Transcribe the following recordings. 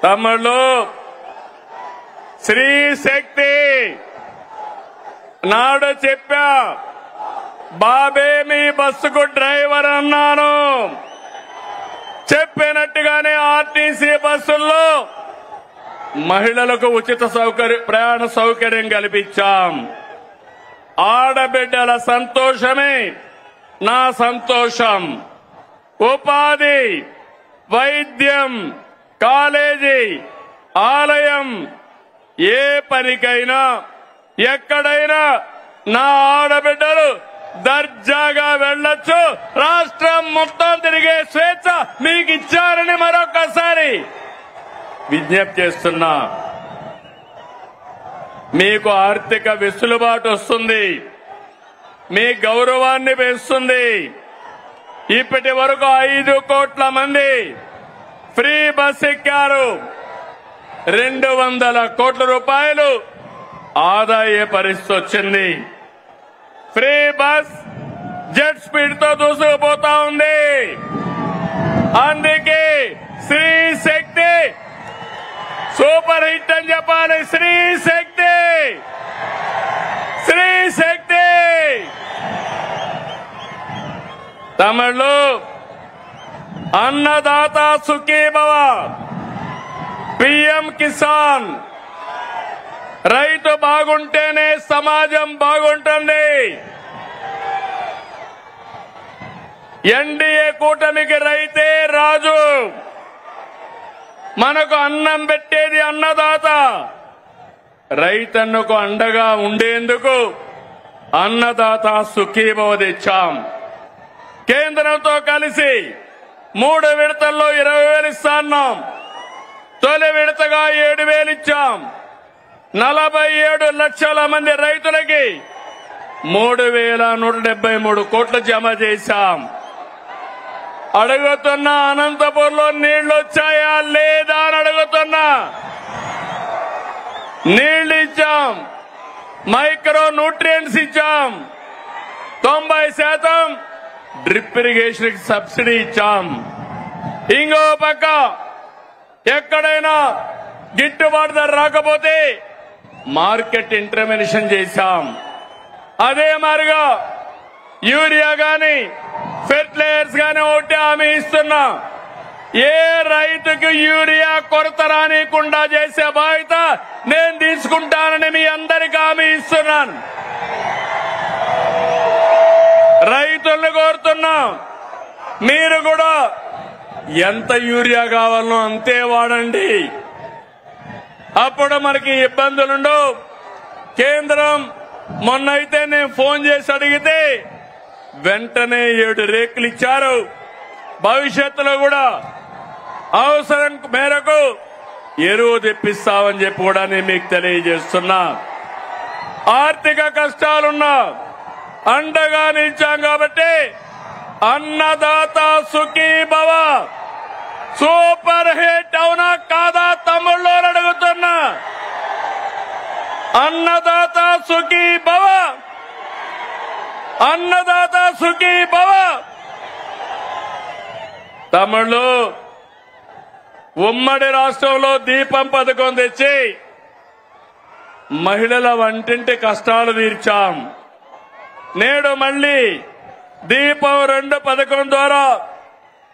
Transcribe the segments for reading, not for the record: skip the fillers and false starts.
తమ్ముళ్ళు శ్రీ శక్తి నాడు చెప్పా, బాబే మీ బస్సుకు డ్రైవర్ అన్నాను. చెప్పినట్టుగానే ఆర్టీసీ బస్సుల్లో మహిళలకు ఉచిత ప్రయాణ సౌకర్యం కల్పించాం. ఆడబిడ్డల సంతోషమే నా సంతోషం. ఉపాధి, వైద్యం, కాలేజీ, ఆలయం, ఏ పనికైనా ఎక్కడైనా నా ఆడబిడ్డలు దర్జాగా వెళ్లొచ్చు. రాష్ట్రం మొత్తం తిరిగే స్వేచ్ఛ మీకు ఇచ్చారని మరొకసారి విజ్ఞప్తి చేస్తున్నా. మీకు ఆర్థిక వెసులుబాటు వస్తుంది, మీ గౌరవాన్ని పెంచుతుంది. ఇప్పటి వరకు 5 కోట్ల మంది ఫ్రీ బస్ ఎక్కారు. 200 కోట్ల రూపాయలు ఆదా అయ్యే పరిస్థితి వచ్చింది. ఫ్రీ బస్ జెట్ స్పీడ్ తో దూసుకుపోతా ఉంది. అందుకే శ్రీ శక్తి సూపర్ హిట్ అని చెప్పాలి. శ్రీ శక్తి, శ్రీ శక్తి. తమిళు అన్నదాత సుఖీభవ, పిఎం కిసాన్. రైతు బాగుంటేనే సమాజం బాగుంటుంది. ఎన్డీఏ కూటమికి రైతే రాజు. మనకు అన్నం పెట్టేది అన్నదాత. రైతన్నకు అండగా ఉండేందుకు అన్నదాత సుఖీభవ తెచ్చాం. కేంద్రంతో కలిసి 3 విడతల్లో 20,000 ఇస్తాన్నాం. తొలి విడతగా 7,000 ఇచ్చాం. 47 లక్షల మంది రైతులకి 3,173 కోట్లు జమ చేశాం. అడుగుతున్నా, అనంతపూర్లో నీళ్లు వచ్చాయా లేదా అని అడుగుతున్నా. నీళ్లు ఇచ్చాం, మైక్రో న్యూట్రియంట్స్ ఇచ్చాం, 90% డ్రిప్ ఇరిగేషన్ సబ్సిడీ ఇచ్చాం. ఇంకో పక్క ఎక్కడైనా గిట్టుబాటు ధర రాకపోతే మార్కెట్ ఇంటర్వెన్షన్ చేశాం. అదే మాదిరిగా యూరియా గాని ఫెర్టిలైజర్స్ గాని ఒకటి హామీ ఇస్తున్నా. ఏ రైతుకు యూరియా కొరత రానికుండా చేసే బాధ్యత నేను తీసుకుంటానని మీ అందరికీ హామీ ఇస్తున్నాను. రైతులను కోరుతున్నా, మీరు కూడా ఎంత యూరియా కావాలనో అంతే వాడండి. అప్పుడు మనకి ఇబ్బందులుండవు. కేంద్రం మొన్నైతే నేను ఫోన్ చేసి అడిగితే వెంటనే 7 రేకులు ఇచ్చారు. భవిష్యత్తులో కూడా అవసరం మేరకు ఎరువు తెప్పిస్తామని చెప్పి కూడా నేను మీకు తెలియజేస్తున్నా. ఆర్థిక కష్టాలున్నా అండగా నిలిచాం కాబట్టి అన్నదాత సుఖీభవ సూపర్ హిట్ అవునా కాదా తమ్ముళ్ళు అడుగుతున్నా. అన్నదాత సుఖీభవ, అన్నదాత సుఖీభవ. తమ్ముళ్ళు, ఉమ్మడి రాష్ట్రంలో దీపం పథకం తెచ్చి మహిళల వంటింటి కష్టాలు తీర్చాం. నేడు మళ్లీ దీపం 2 పథకం ద్వారా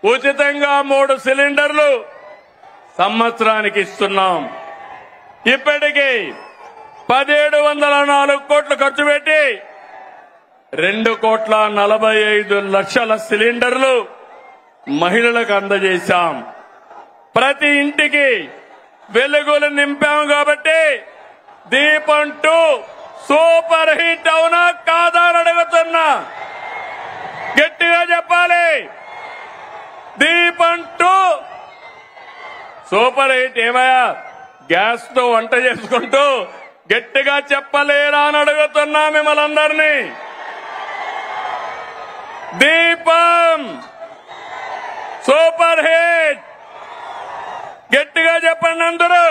ఉచితంగా 3 సిలిండర్లు సంవత్సరానికి ఇస్తున్నాం. ఇప్పటికీ 1,704 కోట్లు ఖర్చు పెట్టి 2,45,00,000 సిలిండర్లు మహిళలకు అందజేశాం. ప్రతి ఇంటికి వెలుగులు నింపాం కాబట్టి దీపం 2 సూపర్ హిట్ అవునా కాదా అని అడుగుతున్నా. గట్టిగా చెప్పాలి. దీపం 2 సూపర్ హిట్. ఏమయ్యా గ్యాస్ తో వంట చేసుకుంటూ గట్టిగా చెప్పలేరా అని అడుగుతున్నా మిమ్మల్ని అందరినీ. దీపం సూపర్ హిట్. గట్టిగా చెప్పండి అందరూ.